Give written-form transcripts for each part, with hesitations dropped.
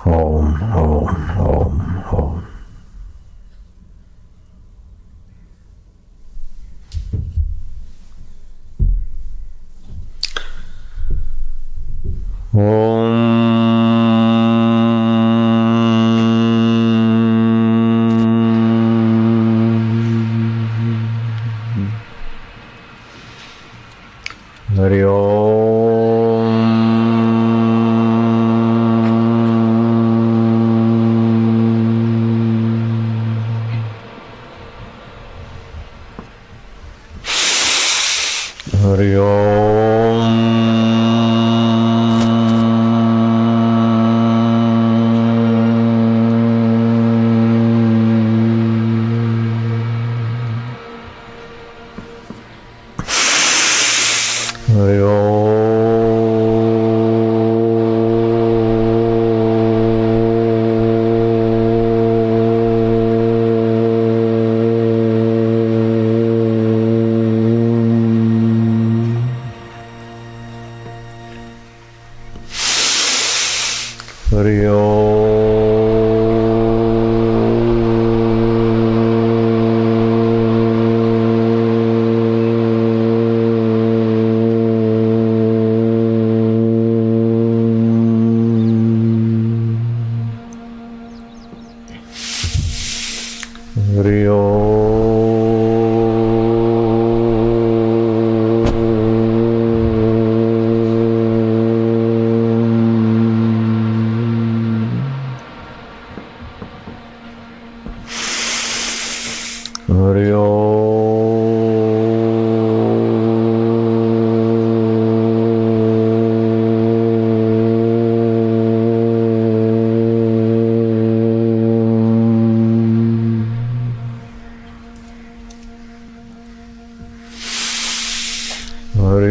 ओम ओम ओम ओम। हरि ओम। हरि ओम। हरि ओम। हरि ओम। हरि हरि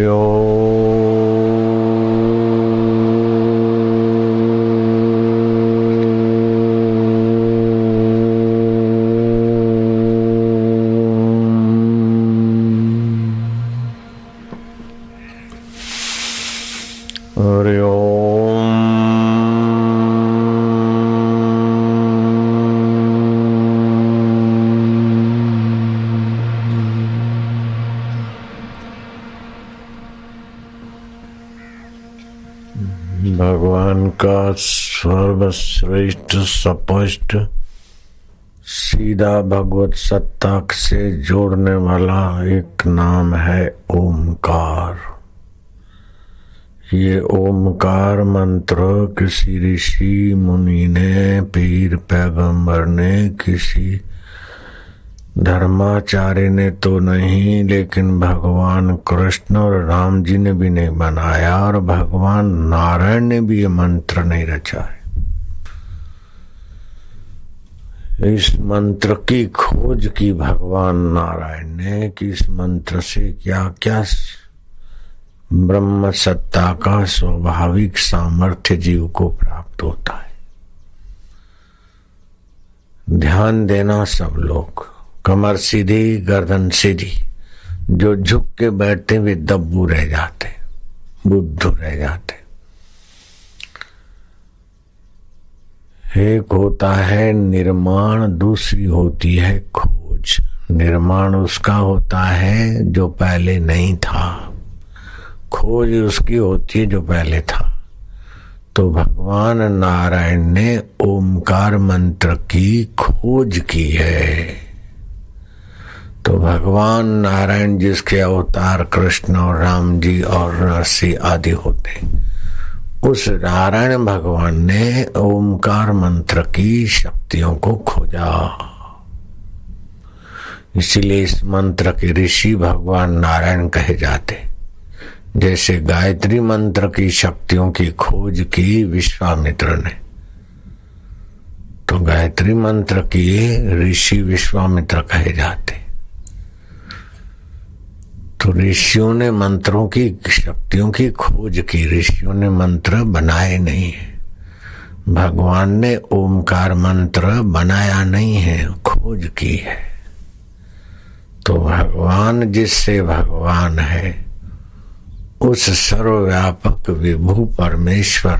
हरि हरि ओम। भगवान का सर्वश्रेष्ठ स्पष्ट सीधा भगवत सत्ता से जोड़ने वाला एक नाम है ओमकार। ये ओमकार मंत्र किसी ऋषि मुनि ने, पीर पैगंबर ने, किसी धर्माचार्य ने तो नहीं, लेकिन भगवान कृष्ण और राम जी ने भी नहीं बनाया और भगवान नारायण ने भी ये मंत्र नहीं रचा है। इस मंत्र की खोज की भगवान नारायण ने कि इस मंत्र से क्या क्या ब्रह्म सत्ता का स्वाभाविक सामर्थ्य जीव को प्राप्त होता है। ध्यान देना सब लोग, कमर सीधी गर्दन सीधी। जो झुक के बैठते वे दब्बू रह जाते, बुद्धू रह जाते। एक होता है निर्माण, दूसरी होती है खोज। निर्माण उसका होता है जो पहले नहीं था, खोज उसकी होती है जो पहले था। तो भगवान नारायण ने ओमकार मंत्र की खोज की है। तो भगवान नारायण जिसके अवतार कृष्ण और राम जी और नरसिंह आदि होते, उस नारायण भगवान ने ओमकार मंत्र की शक्तियों को खोजा। इसीलिए इस मंत्र के ऋषि भगवान नारायण कहे जाते। जैसे गायत्री मंत्र की शक्तियों की खोज की विश्वामित्र ने, तो गायत्री मंत्र की ऋषि विश्वामित्र कहे जाते। तो ऋषियों ने मंत्रों की शक्तियों की खोज की, ऋषियों ने मंत्र बनाए नहीं है। भगवान ने ओमकार मंत्र बनाया नहीं है, खोज की है। तो भगवान जिससे भगवान है, उस सर्वव्यापक विभु परमेश्वर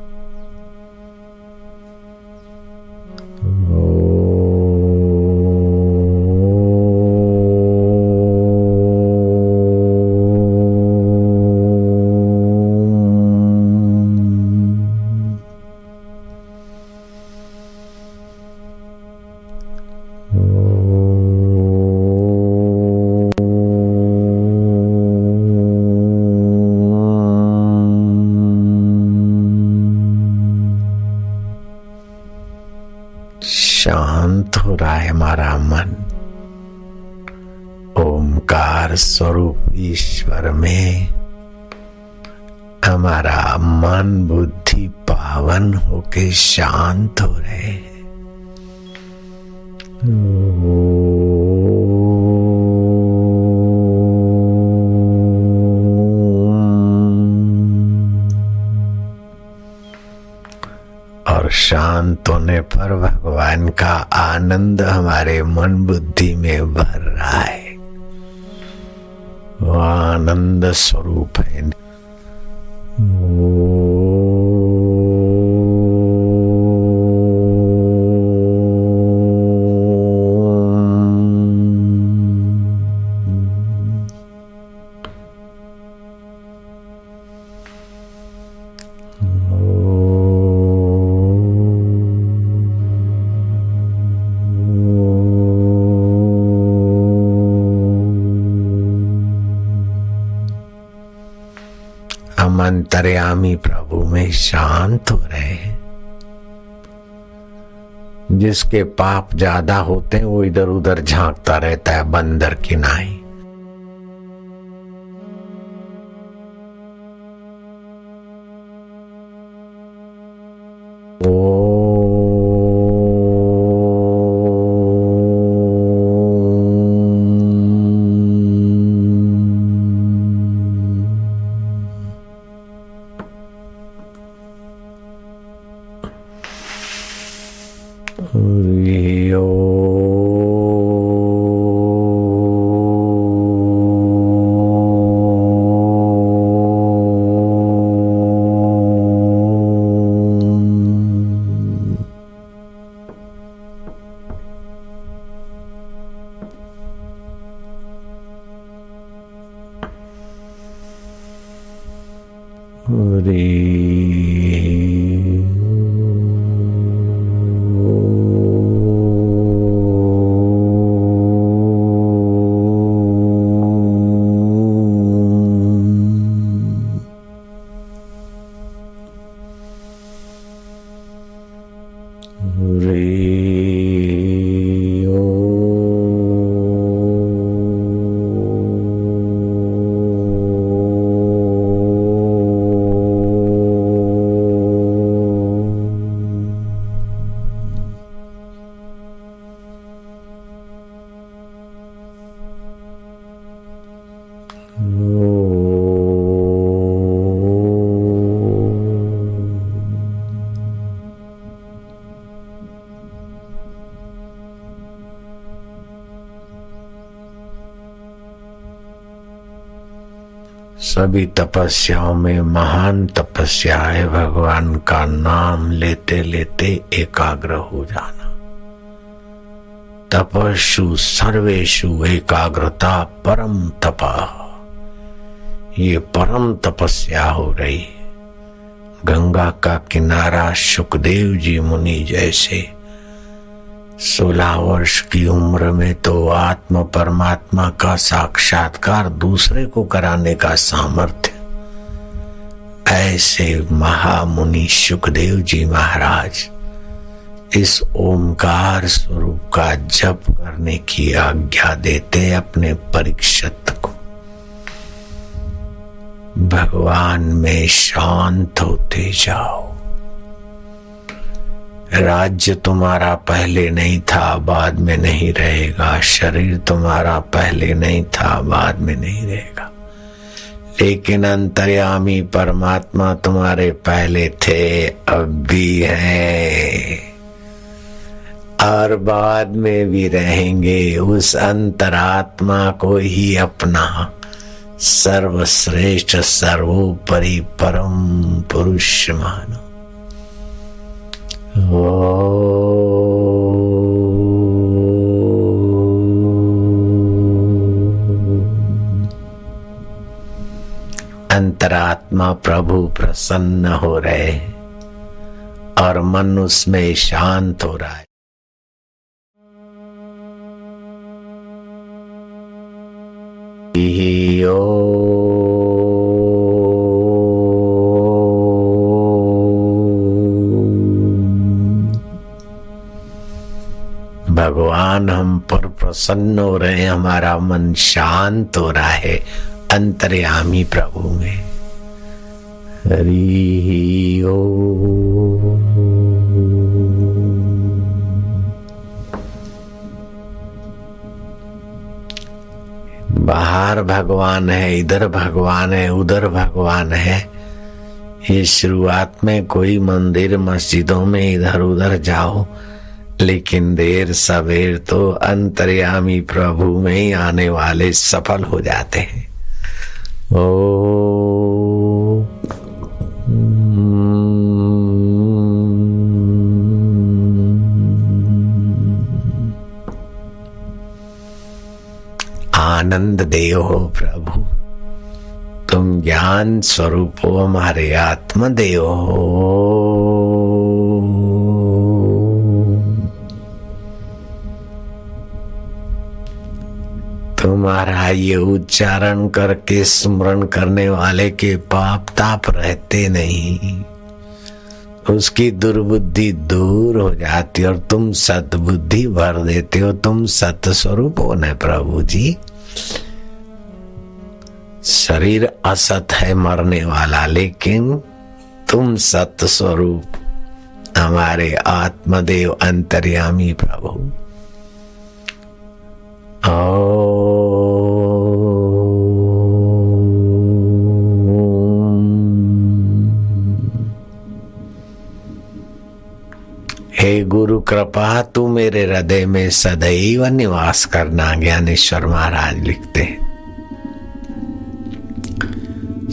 रहा है हमारा मन। ओमकार स्वरूप ईश्वर में हमारा मन बुद्धि पावन होके शांत हो रहे हैं। और शांत होने पर भगवान का आनंद हमारे मन बुद्धि में भर रहा है। वो आनंद स्वरूप है। हम अंतर्यामी प्रभु में शांत हो रहे हैं। जिसके पाप ज्यादा होते हैं वो इधर उधर झांकता रहता है बंदर की नाई। सभी तपस्याओं में महान तपस्या है भगवान का नाम लेते लेते एकाग्र हो जाना। तपस्सु सर्वेषु एकाग्रता परम तपा। ये परम तपस्या हो रही है। गंगा का किनारा सुखदेव जी मुनि जैसे 16 वर्ष की उम्र में तो आत्म परमात्मा का साक्षात्कार दूसरे को कराने का सामर्थ्य, ऐसे महामुनि सुखदेव जी महाराज इस ओमकार स्वरूप का जप करने की आज्ञा देते अपने परीक्षित को। भगवान में शांत होते जाओ। राज्य तुम्हारा पहले नहीं था, बाद में नहीं रहेगा। शरीर तुम्हारा पहले नहीं था, बाद में नहीं रहेगा। लेकिन अंतर्यामी परमात्मा तुम्हारे पहले थे, अब भी हैं और बाद में भी रहेंगे। उस अंतरात्मा को ही अपना सर्वश्रेष्ठ सर्वोपरि परम पुरुष मानो। अंतरात्मा प्रभु प्रसन्न हो रहे और मन उसमें शांत हो रहा है। भगवान भगवान हम पर प्रसन्न हो रहे हैं, हमारा मन शांत हो रहा है अंतर्यामी प्रभु में। हरि ओम। बाहर भगवान है, इधर भगवान है, उधर भगवान है। ये शुरुआत में कोई मंदिर मस्जिदों में इधर उधर जाओ, लेकिन देर सवेर तो अंतर्यामी प्रभु में ही आने वाले सफल हो जाते हैं। ओ आनंद देव हो प्रभु, तुम ज्ञान स्वरूप हो, हमारे आत्मदेव हो। तुम्हारा ये उच्चारण करके स्मरण करने वाले के पाप ताप रहते नहीं, उसकी दुर्बुद्धि दूर हो जाती और तुम सद्बुद्धि भर देते हो। तुम सत स्वरूप हो न प्रभु जी। शरीर असत है, मरने वाला, लेकिन तुम सत स्वरूप हमारे आत्मदेव अंतर्यामी प्रभु। हे गुरु कृपा तू मेरे हृदय में सदैव निवास करना, ज्ञानेश्वर महाराज लिखते हैं।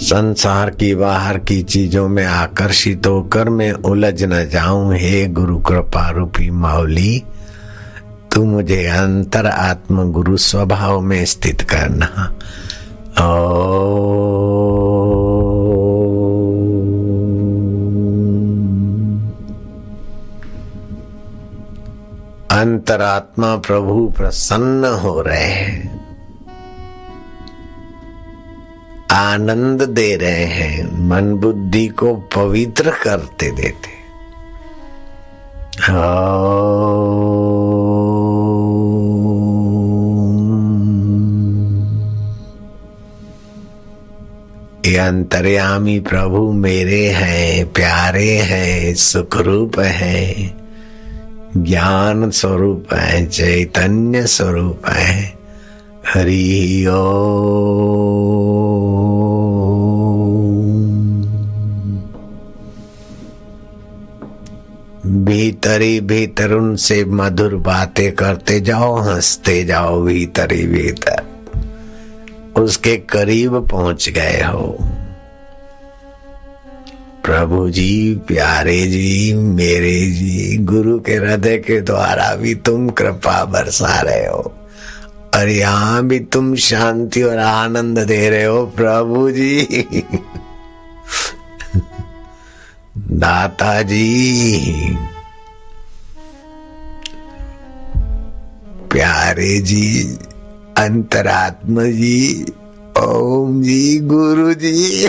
संसार की बाहर की चीजों में आकर्षित होकर मैं उलझ न जाऊं। हे गुरु कृपा रूपी मौली, तू मुझे अंतर आत्म गुरु स्वभाव में स्थित करना। अंतरात्मा प्रभु प्रसन्न हो रहे हैं, आनंद दे रहे हैं, मन बुद्धि को पवित्र करते देते। ये अंतर्यामी प्रभु मेरे हैं, प्यारे हैं, सुखरूप हैं, ज्ञान स्वरूप है, चैतन्य स्वरूप है। हरि ओम। भीतरी भीतर उनसे मधुर बातें करते जाओ, हंसते जाओ। भीतरी भीतर उसके करीब पहुंच गए हो। प्रभु जी, प्यारे जी, मेरे जी, गुरु के हृदय के द्वारा भी तुम कृपा बरसा रहे हो और यहाँ भी तुम शांति और आनंद दे रहे हो प्रभु जी। दाता जी, प्यारे जी, अंतरात्मा जी, ओम जी, गुरु जी।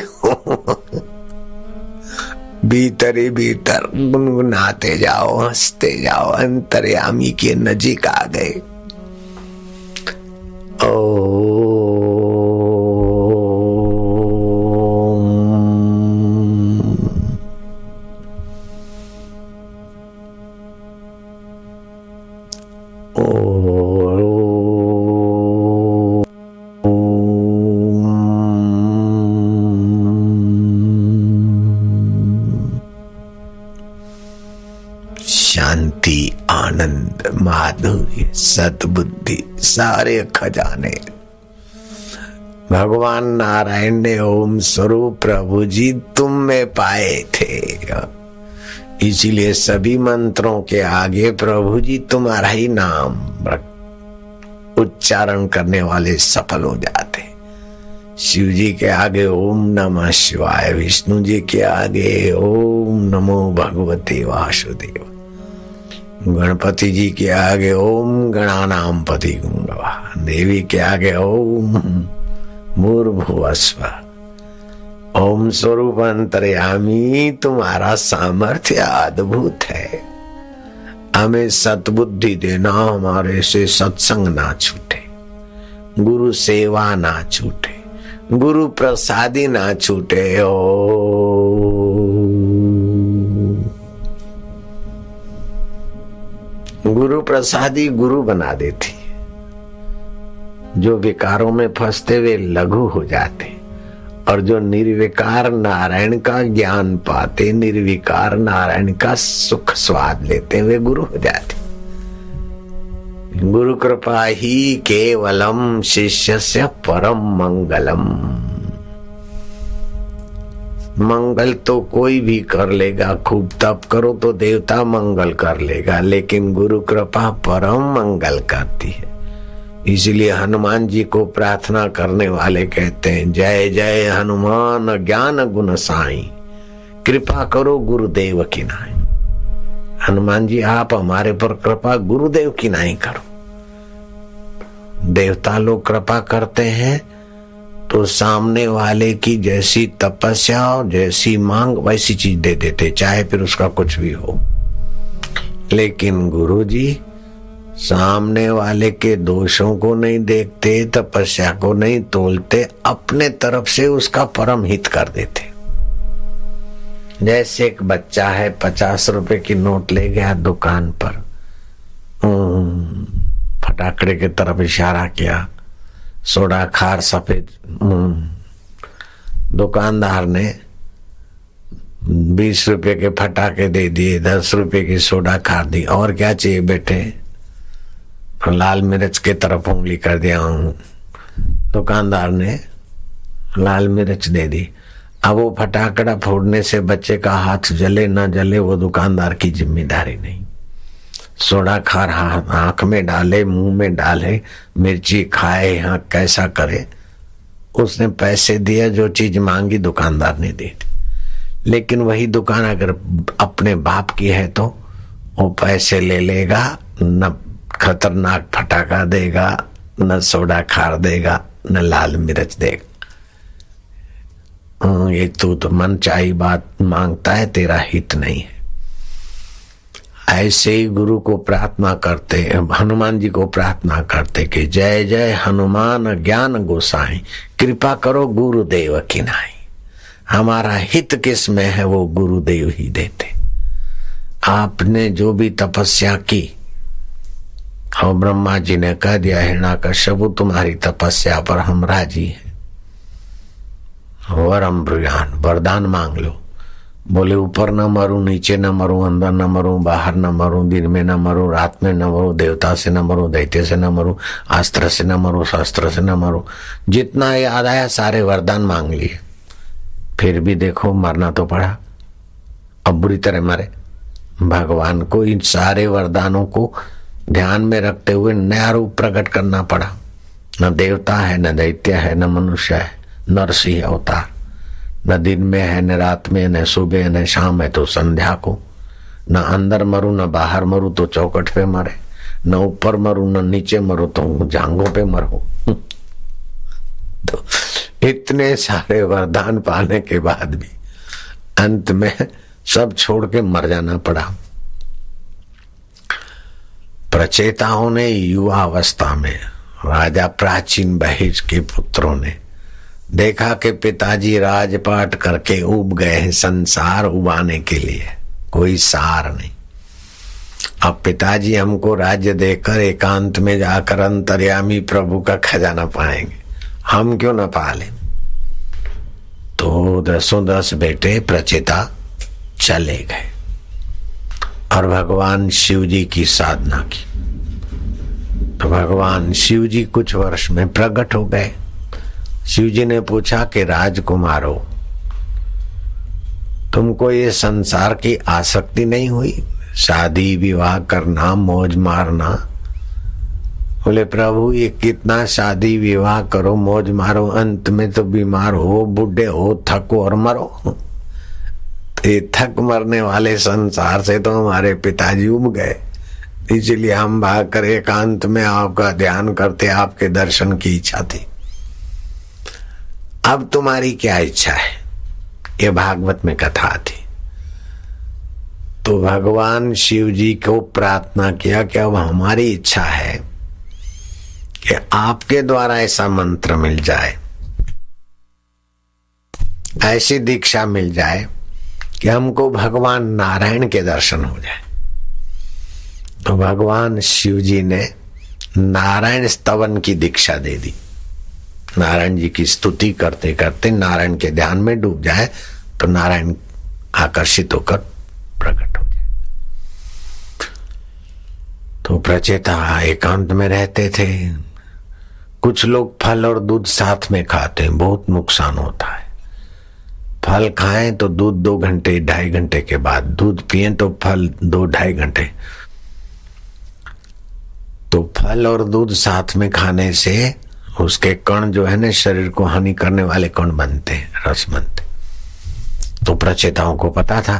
भीतर ही भीतर गुनगुनाते जाओ, हंसते जाओ, अंतर्यामी के नजीक आ गए। शांति, आनंद, माधुर्य, सद्बुद्धि, सारे खजाने भगवान नारायण ने ओम स्वरूप प्रभु जी तुम में पाए थे। इसीलिए सभी मंत्रों के आगे प्रभु जी तुम्हारा ही नाम उच्चारण करने वाले सफल हो जाते। शिव जी के आगे ओम नमः शिवाय, विष्णु जी के आगे ओम नमो भगवते वासुदेव, गणपति जी के आगे ओम गणानाम पति गुंगवा, देवी के आगे ओम भूर्भुवस्व। ओम स्वरूप अंतर्यामी तुम्हारा सामर्थ्य अद्भुत है। हमें सतबुद्धि देना, हमारे से सत्संग ना छूटे, गुरु सेवा ना छूटे, गुरु प्रसादी ना छूटे। ओ गुरु प्रसादी गुरु बना देती, जो विकारों में फंसते वे लघु हो जाते, और जो निर्विकार नारायण का ज्ञान पाते, निर्विकार नारायण का सुख स्वाद लेते, वे गुरु हो जाते। गुरु कृपा ही केवलम शिष्यस्य परम मंगलम। मंगल तो कोई भी कर लेगा, खूब तप करो तो देवता मंगल कर लेगा, लेकिन गुरु कृपा परम मंगल करती है। इसलिए हनुमान जी को प्रार्थना करने वाले कहते हैं, जय जय हनुमान ज्ञान गुण साई, कृपा करो गुरुदेव की नाई। हनुमान जी आप हमारे पर कृपा गुरुदेव की नाई करो। देवता लोग कृपा करते हैं तो सामने वाले की जैसी तपस्या और जैसी मांग वैसी चीज दे देते, चाहे फिर उसका कुछ भी हो। लेकिन गुरु जी सामने वाले के दोषों को नहीं देखते, तपस्या को नहीं तोलते, अपने तरफ से उसका परम हित कर देते। जैसे एक बच्चा है 50 रुपए की नोट ले गया दुकान पर, फटाकड़े की तरफ इशारा किया, सोडा खार सफेद, दुकानदार ने 20 रुपए के फटाके दे दिए, 10 रुपए की सोडा खार दी, और क्या चाहिए बेटे? लाल मिर्च के तरफ उंगली कर दिया हूं। दुकानदार ने लाल मिर्च दे दी। अब वो फटाकड़ा फोड़ने से बच्चे का हाथ जले न जले वो दुकानदार की जिम्मेदारी नहीं। सोडा खार आंख में डाले, मुंह में डाले, मिर्ची खाए, यहाँ कैसा करे, उसने पैसे दिए, जो चीज मांगी दुकानदार ने दे दी। लेकिन वही दुकान अगर अपने बाप की है तो वो पैसे ले लेगा, न खतरनाक फटाका देगा, न सोडा खार देगा, न लाल मिर्च देगा। ये तो मन चाही बात मांगता है, तेरा हित नहीं है। ऐसे ही गुरु को प्रार्थना करते, हनुमान जी को प्रार्थना करते कि जय जय हनुमान ज्ञान गोसाई, कृपा करो गुरुदेव की नाई। हमारा हित किस में है वो गुरुदेव ही देते। आपने जो भी तपस्या की, और ब्रह्मा जी ने कह दिया हिरण्याकश्यप तुम्हारी तपस्या पर हम राजी हैं, वरम ब्रुयान, वरदान मांग लो। बोले ऊपर न मरूं, नीचे न मरूं, अंदर न मरूं, बाहर न मरूं, दिन में न मरूं, रात में न मरूं, देवता से न मरूं, दैत्य से न मरूं, अस्त्र से न मरूं, शस्त्र से न मरूं। जितना याद आया सारे वरदान मांग लिए, फिर भी देखो मरना तो पड़ा। अब बुरी तरह मरे। भगवान को इन सारे वरदानों को ध्यान में रखते हुए नया रूप प्रकट करना पड़ा। न देवता है, न दैत्य है, न मनुष्य है, नरसिंह अवतार। न दिन में है, न रात में, न सुबह, न शाम है तो संध्या को। न अंदर मरूं, न बाहर मरूं तो चौकट पे मरे, न ऊपर मरूं, न नीचे मरूं तो जांघों पे मरूं। तो इतने सारे वरदान पाने के बाद भी अंत में सब छोड़ के मर जाना पड़ा। प्रचेताओं ने युवा अवस्था में, राजा प्राचीन बहिष के पुत्रों ने देखा कि पिताजी राजपाट करके उब गए हैं संसार उबाने के लिए, कोई सार नहीं। अब पिताजी हमको राज्य देकर एकांत में जाकर अंतर्यामी प्रभु का खजाना पाएंगे, हम क्यों न पाले। तो 10 बेटे प्रचेता चले गए और भगवान शिव जी की साधना की। तो भगवान शिव जी कुछ वर्ष में प्रकट हो गए। शिव जी ने पूछा कि राजकुमारो, तुमको ये संसार की आसक्ति नहीं हुई, शादी विवाह करना, मौज मारना? बोले प्रभु ये कितना शादी विवाह करो, मौज मारो, अंत में तो बीमार हो, बूढ़े हो, थको और मरो। तो ये थक मरने वाले संसार से तो हमारे पिताजी उब गए, इसलिए हम भाग कर एकांत में आपका ध्यान करते, आपके दर्शन की इच्छा थी। अब तुम्हारी क्या इच्छा है? ये भागवत में कथा थी। तो भगवान शिव जी को प्रार्थना किया कि अब हमारी इच्छा है कि आपके द्वारा ऐसा मंत्र मिल जाए, ऐसी दीक्षा मिल जाए कि हमको भगवान नारायण के दर्शन हो जाए। तो भगवान शिव जी ने नारायण स्तवन की दीक्षा दे दी। नारायण जी की स्तुति करते करते नारायण के ध्यान में डूब जाए तो नारायण आकर्षित होकर प्रकट हो जाए। तो प्रचेता एकांत में रहते थे। कुछ लोग फल और दूध साथ में खाते हैं, बहुत नुकसान होता है। फल खाएं तो दूध 2 घंटे 2.5 घंटे के बाद, दूध पिएं तो फल 2-2.5 घंटे। तो फल और दूध साथ में खाने से उसके कण जो है ना, शरीर को हानि करने वाले कण बनते हैं, रस बनते। तो प्रचेताओं को पता था,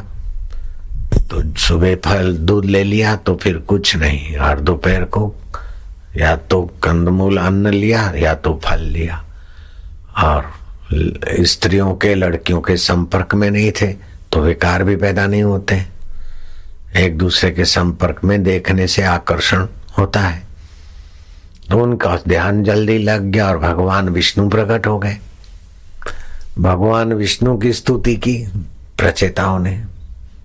तो सुबह फल दूध ले लिया तो फिर कुछ नहीं, और दोपहर को या तो कंदमूल अन्न लिया या तो फल लिया। और स्त्रियों के लड़कियों के संपर्क में नहीं थे तो विकार भी पैदा नहीं होते। एक दूसरे के संपर्क में देखने से आकर्षण होता है। तो उनका ध्यान जल्दी लग गया और भगवान विष्णु प्रकट हो गए। भगवान विष्णु की स्तुति की प्रचेताओं ने।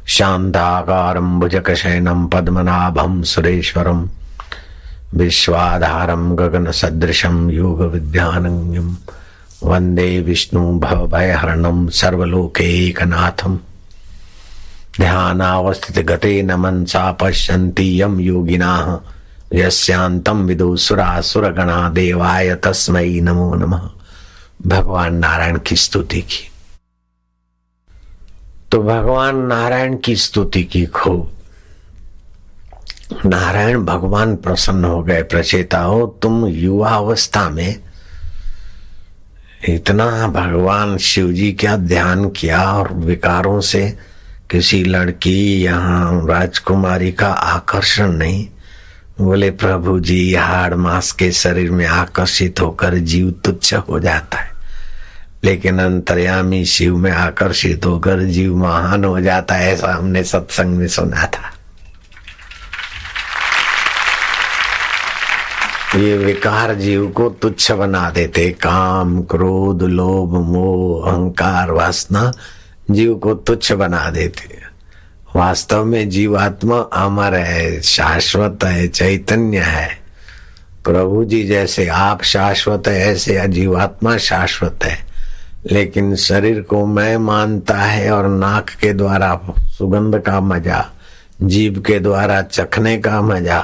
शांताकारं भुजगशयनं पद्मनाभं सुरेश्वरं विश्वाधारं गगन सदृशं योग विद्यानंगम वंदे विष्णु भवभयहरणं सर्वलोकैकनाथं ध्यानावस्थित गतेन मनसा पश्यन्ति यं योगिनाः यस्यान्तं विदुसुरासुरगणा देवाय तस्मै नमो नमः। भगवान नारायण की स्तुति की। तो भगवान नारायण की स्तुति की खूब। नारायण भगवान प्रसन्न हो गए। प्रचेता हो, तुम युवा अवस्था में इतना भगवान शिव जी का ध्यान किया और विकारों से किसी लड़की यहाँ राजकुमारी का आकर्षण नहीं। बोले प्रभु जी, हाड़ मांस के शरीर में आकर्षित होकर जीव तुच्छ हो जाता है, लेकिन अंतर्यामी शिव में आकर्षित होकर जीव महान हो जाता है। ऐसा हमने सत्संग में सुना था। ये विकार जीव को तुच्छ बना देते। काम, क्रोध, लोभ, मोह, अहंकार, वासना जीव को तुच्छ बना देते। वास्तव में जीवात्मा अमर है, शाश्वत है, चैतन्य है। प्रभु जी जैसे आप शाश्वत है, ऐसे जीवात्मा शाश्वत है। लेकिन शरीर को मैं मानता है और नाक के द्वारा सुगंध का मजा, जीभ के द्वारा चखने का मजा,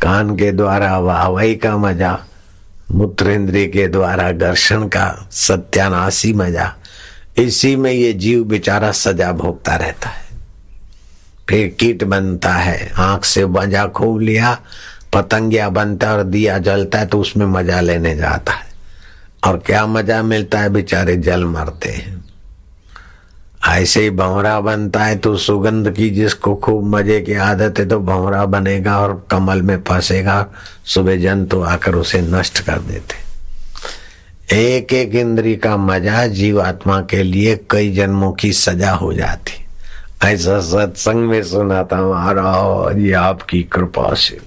कान के द्वारा वाहवाही का मजा, मूत्र इंद्रिय के द्वारा घर्षण का सत्यानाशी मजा, इसी में ये जीव बेचारा सजा भोगता रहता है। फिर कीट बनता है, आंख से मजा खूब लिया, पतंगिया बनता है और दिया जलता है तो उसमें मजा लेने जाता है, और क्या मजा मिलता है, बेचारे जल मरते हैं। ऐसे ही भंवरा बनता है तो सुगंध की जिसको खूब मजे की आदत है तो भंवरा बनेगा और कमल में फंसेगा, सुबह जंतु आकर उसे नष्ट कर देते। एक एक इंद्री का मजा जीवात्मा के लिए कई जन्मों की सजा हो जाती। ऐसा सत्संग में सुना था महाराज, ये आपकी कृपा से।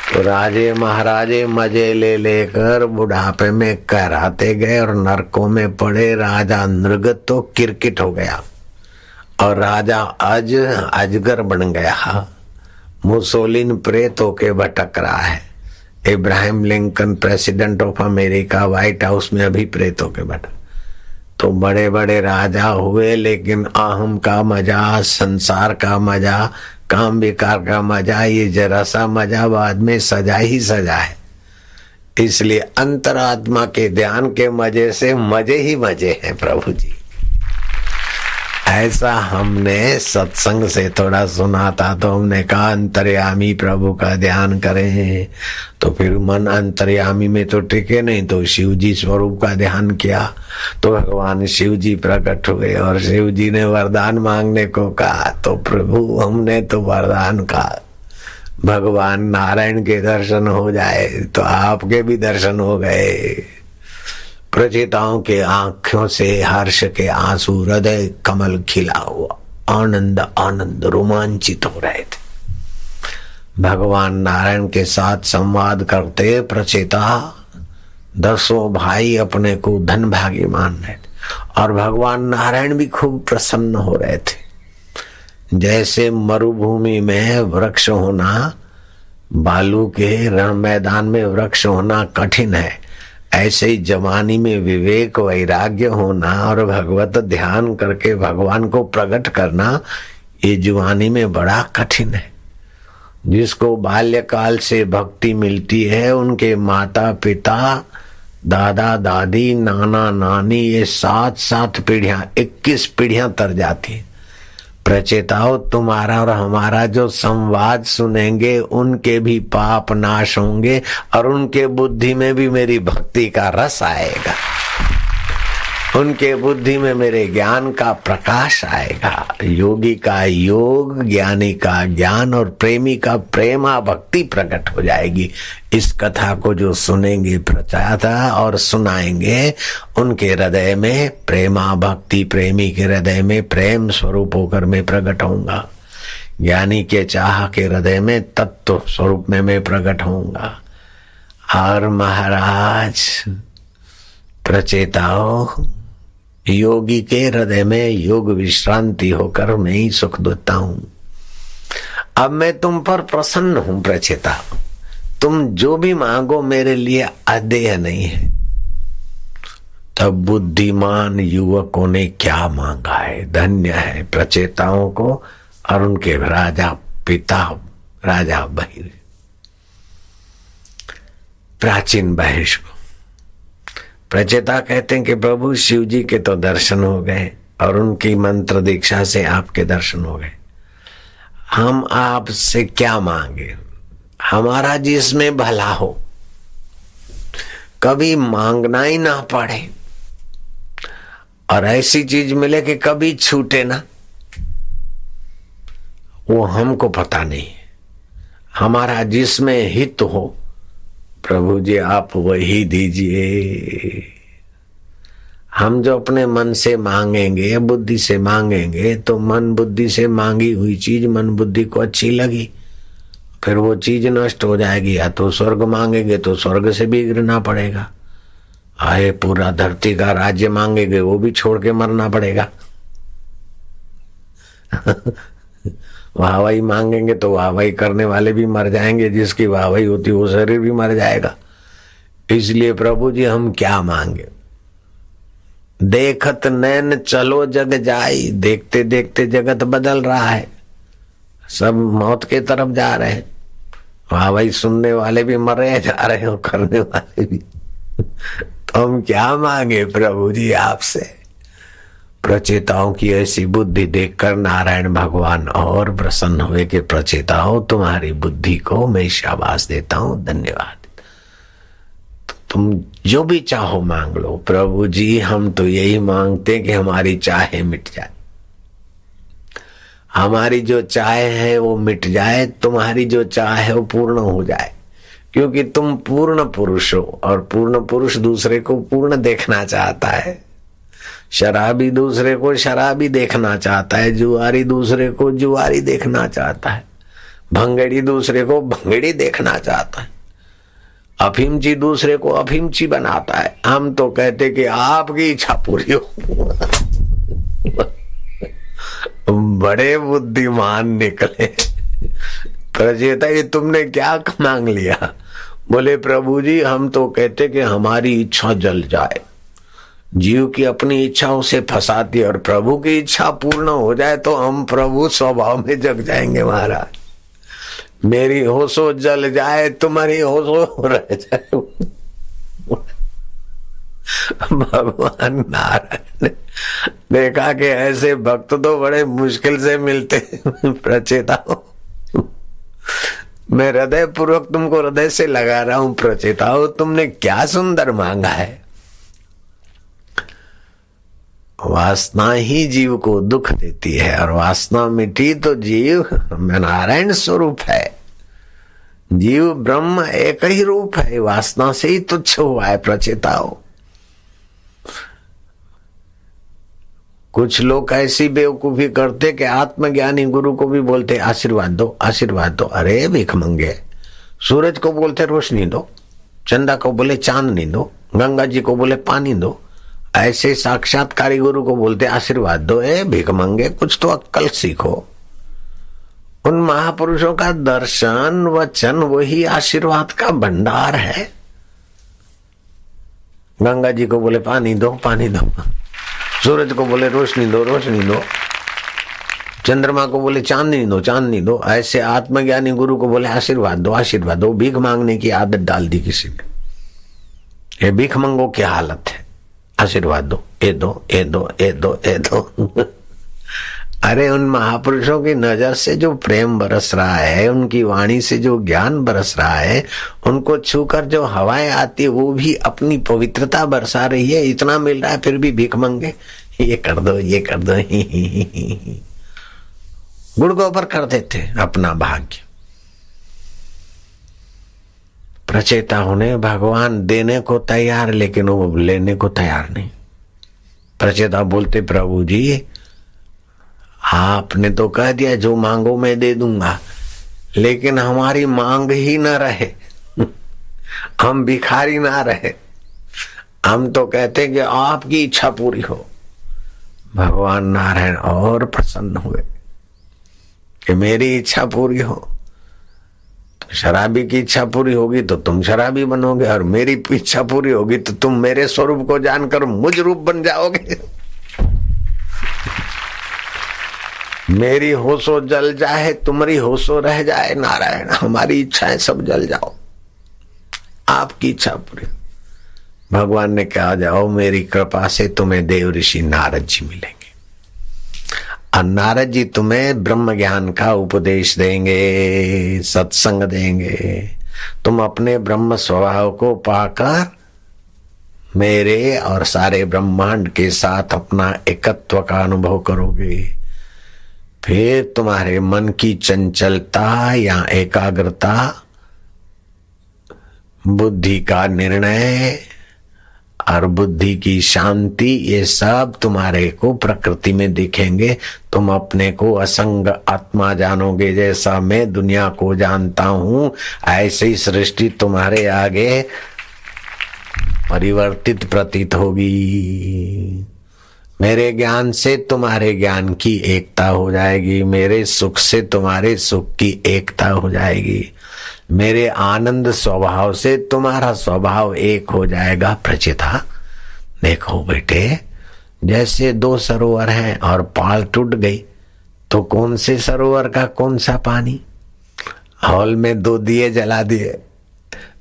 तो राजे महाराजे मजे ले लेकर बुढ़ापे में कहराते गए और नरकों में पड़े। राजा नृग तो किरकिट हो गया और राजा अजगर बन गया। मुसोलिन प्रेत होके भटक रहा है। Ibrahim Lincoln president of America white house में अभी प्रेत होके भटक। तो बड़े बड़े राजा हुए, लेकिन अहम का मजा, संसार का मजा, काम विकार का मजा, ये जरा सा मजा बाद में सजा ही सजा है। इसलिए अंतरात्मा के ध्यान के मजे से मजे ही मजे हैं प्रभु जी। ऐसा हमने सत्संग से थोड़ा सुना था, तो हमने कहा अंतर्यामी प्रभु का ध्यान करें। तो फिर मन अंतर्यामी में तो टिके नहीं, तो शिव जी स्वरूप का ध्यान किया तो भगवान शिव जी प्रकट हुए और शिव जी ने वरदान मांगने को कहा। तो प्रभु हमने तो वरदान कहा भगवान नारायण के दर्शन हो जाए, तो आपके भी दर्शन हो गए। प्रचेताओं के आंखों से हर्ष के आंसू, हृदय कमल खिला हुआ। आनंद आनंद रोमांचित हो रहे थे। भगवान नारायण के साथ संवाद करते प्रचेता दसों भाई अपने को धन भागी मान रहे थे और भगवान नारायण भी खूब प्रसन्न हो रहे थे। जैसे मरुभूमि में वृक्ष होना, बालू के रण मैदान में वृक्ष होना कठिन है, ऐसे ही जवानी में विवेक वैराग्य होना और भगवत ध्यान करके भगवान को प्रकट करना, ये जवानी में बड़ा कठिन है। जिसको बाल्यकाल से भक्ति मिलती है, उनके माता पिता, दादा दादी, नाना नानी, ये 7 पीढ़ियां, 21 पीढ़ियां तर जाती है। प्रचेताओं, तुम्हारा और हमारा जो संवाद सुनेंगे उनके भी पाप नाश होंगे और उनके बुद्धि में भी मेरी भक्ति का रस आएगा, उनके बुद्धि में मेरे ज्ञान का प्रकाश आएगा। योगी का योग, ज्ञानी का ज्ञान और प्रेमी का प्रेमा भक्ति प्रकट हो जाएगी। इस कथा को जो सुनेंगे प्रचाता और सुनाएंगे, उनके हृदय में प्रेमा भक्ति, प्रेमी के हृदय में प्रेम स्वरूप होकर मैं प्रकट होऊंगा। ज्ञानी के चाह के हृदय में तत्व स्वरूप में मैं प्रकट होऊंगा। और महाराज प्रचेताओ, योगी के हृदय में योग विश्रांति होकर मैं ही सुख देता हूं। अब मैं तुम पर प्रसन्न हूं प्रचेता, तुम जो भी मांगो मेरे लिए अदेय नहीं है। तब बुद्धिमान युवकों ने क्या मांगा है, धन्य है प्रचेताओं को और उनके राजा पिता, राजा बहिर, प्राचीन बहिष को। प्रचेता कहते हैं कि प्रभु शिव जी के तो दर्शन हो गए और उनकी मंत्र दीक्षा से आपके दर्शन हो गए, हम आपसे क्या मांगे, हमारा जिसमें भला हो, कभी मांगना ही ना पड़े और ऐसी चीज मिले कि कभी छूटे ना, वो हमको पता नहीं। हमारा जिसमें हित हो प्रभु जी आप वही दीजिए। हम जो अपने मन से मांगेंगे, बुद्धि से मांगेंगे, तो मन बुद्धि से मांगी हुई चीज मन बुद्धि को अच्छी लगी, फिर वो चीज नष्ट हो जाएगी। या तो स्वर्ग मांगेंगे तो स्वर्ग से भी गिरना पड़ेगा, आए पूरा धरती का राज्य मांगेंगे वो भी छोड़ के मरना पड़ेगा। वाहवाही मांगेंगे तो वाहवाही करने वाले भी मर जाएंगे, जिसकी वाहवाही होती वो शरीर भी मर जाएगा। इसलिए प्रभु जी हम क्या मांगे, देखत नैन चलो जग जाई, देखते देखते जगत बदल रहा है, सब मौत के तरफ जा रहे हैं, वाहवाही सुनने वाले भी मर रहे जा रहे हो, करने वाले भी। तो हम क्या मांगे प्रभु जी आपसे। प्रचेताओं की ऐसी बुद्धि देखकर नारायण भगवान और प्रसन्न हुए कि प्रचेताओं तुम्हारी बुद्धि को मैं शाबाश देता हूं, धन्यवाद। तो तुम जो भी चाहो मांग लो प्रभु जी, हम तो यही मांगते कि हमारी चाहे मिट जाए, हमारी जो चाहे है वो मिट जाए, तुम्हारी जो चाहे है वो पूर्ण हो जाए, क्योंकि तुम पूर्ण पुरुष हो और पूर्ण पुरुष दूसरे को पूर्ण देखना चाहता है। शराबी दूसरे को शराबी देखना चाहता है, जुआरी दूसरे को जुआरी देखना चाहता है, भंगड़ी दूसरे को भंगड़ी देखना चाहता है, अफीमची दूसरे को अफीमची बनाता है। हम तो कहते कि आपकी इच्छा पूरी हो। बड़े बुद्धिमान निकले प्रचेता, ये तुमने क्या मांग लिया। बोले प्रभु जी हम तो कहते कि हमारी इच्छा जल जाए, जीव की अपनी इच्छाओं से फंसाती और प्रभु की इच्छा पूर्ण हो जाए तो हम प्रभु स्वभाव में जग जाएंगे। महाराज मेरी होशो जल जाए, तुम्हारी होशो रह जाए। भगवान नारायण ने देखा कि ऐसे भक्त तो बड़े मुश्किल से मिलते। प्रचेताओं मैं हृदय पूर्वक तुमको हृदय से लगा रहा हूं। प्रचेताओं तुमने क्या सुंदर मांगा है। वासना ही जीव को दुख देती है और वासना मिटी तो जीव नारायण स्वरूप है। जीव ब्रह्म एक ही रूप है, वासना से ही तुच्छ हुआ है। प्रचेताओं कुछ लोग ऐसी बेवकूफी करते कि आत्मज्ञानी गुरु को भी बोलते आशीर्वाद दो आशीर्वाद दो। अरे भिख मंगे। सूरज को बोलते रोशनी दो, चंदा को बोले चांदनी दो, गंगा जी को बोले पानी दो। ऐसे साक्षात्कारी गुरु को बोलते आशीर्वाद दो। ए भिख मंगे, कुछ तो अक्कल सीखो। उन महापुरुषों का दर्शन वचन वही आशीर्वाद का भंडार है। गंगा जी को बोले पानी दो पानी दो, सूरज को बोले रोशनी दो रोशनी दो, चंद्रमा को बोले चांदनी दो चांदनी दो। ऐसे आत्मज्ञानी गुरु को बोले आशीर्वाद दो आशीर्वाद दो। भीख मांगने की आदत डाल दी किसी ने। ये भीख मंगो क्या हालत है। आशीर्वाद दो, ये दो ये दो ये दो ये दो। अरे उन महापुरुषों की नजर से जो प्रेम बरस रहा है, उनकी वाणी से जो ज्ञान बरस रहा है, उनको छूकर जो हवाएं आती है वो भी अपनी पवित्रता बरसा रही है। इतना मिल रहा है फिर भी भीख मंगे, ये कर दो ये कर दो। गुड़गों पर कर देते अपना भाग्य। प्रचेता होने भगवान देने को तैयार, लेकिन वो लेने को तैयार नहीं। प्रचेता बोलते प्रभु जी आपने तो कह दिया जो मांगो मैं दे दूंगा, लेकिन हमारी मांग ही न रहे, हम भिखारी ना रहे। हम तो कहते कि आपकी इच्छा पूरी हो। भगवान नारायण और प्रसन्न हुए कि मेरी इच्छा पूरी हो। तो शराबी की इच्छा पूरी होगी तो तुम शराबी बनोगे, और मेरी इच्छा पूरी होगी तो तुम मेरे स्वरूप को जानकर मुझ रूप बन जाओगे। मेरी होशो जल जाए तुम्हारी होशो रह जाए। नारायण हमारी इच्छाएं सब जल जाओ, आपकी इच्छा पूरी। भगवान ने कहा जाओ मेरी कृपा से तुम्हें देव ऋषि नारद जी मिलेंगे, और नारद जी तुम्हें ब्रह्म ज्ञान का उपदेश देंगे, सत्संग देंगे। तुम अपने ब्रह्म स्वभाव को पाकर मेरे और सारे ब्रह्मांड के साथ अपना एकत्व का अनुभव करोगे। फिर तुम्हारे मन की चंचलता या एकाग्रता, बुद्धि का निर्णय और बुद्धि की शांति, ये सब तुम्हारे को प्रकृति में दिखेंगे। तुम अपने को असंग आत्मा जानोगे। जैसा मैं दुनिया को जानता हूं, ऐसे ही सृष्टि तुम्हारे आगे परिवर्तित प्रतीत होगी। मेरे ज्ञान से तुम्हारे ज्ञान की एकता हो जाएगी, मेरे सुख से तुम्हारे सुख की एकता हो जाएगी, मेरे आनंद स्वभाव से तुम्हारा स्वभाव एक हो जाएगा। प्रचिता देखो बेटे, जैसे दो सरोवर हैं और पाल टूट गई तो कौन से सरोवर का कौन सा पानी। हॉल में दो दिए जला दिए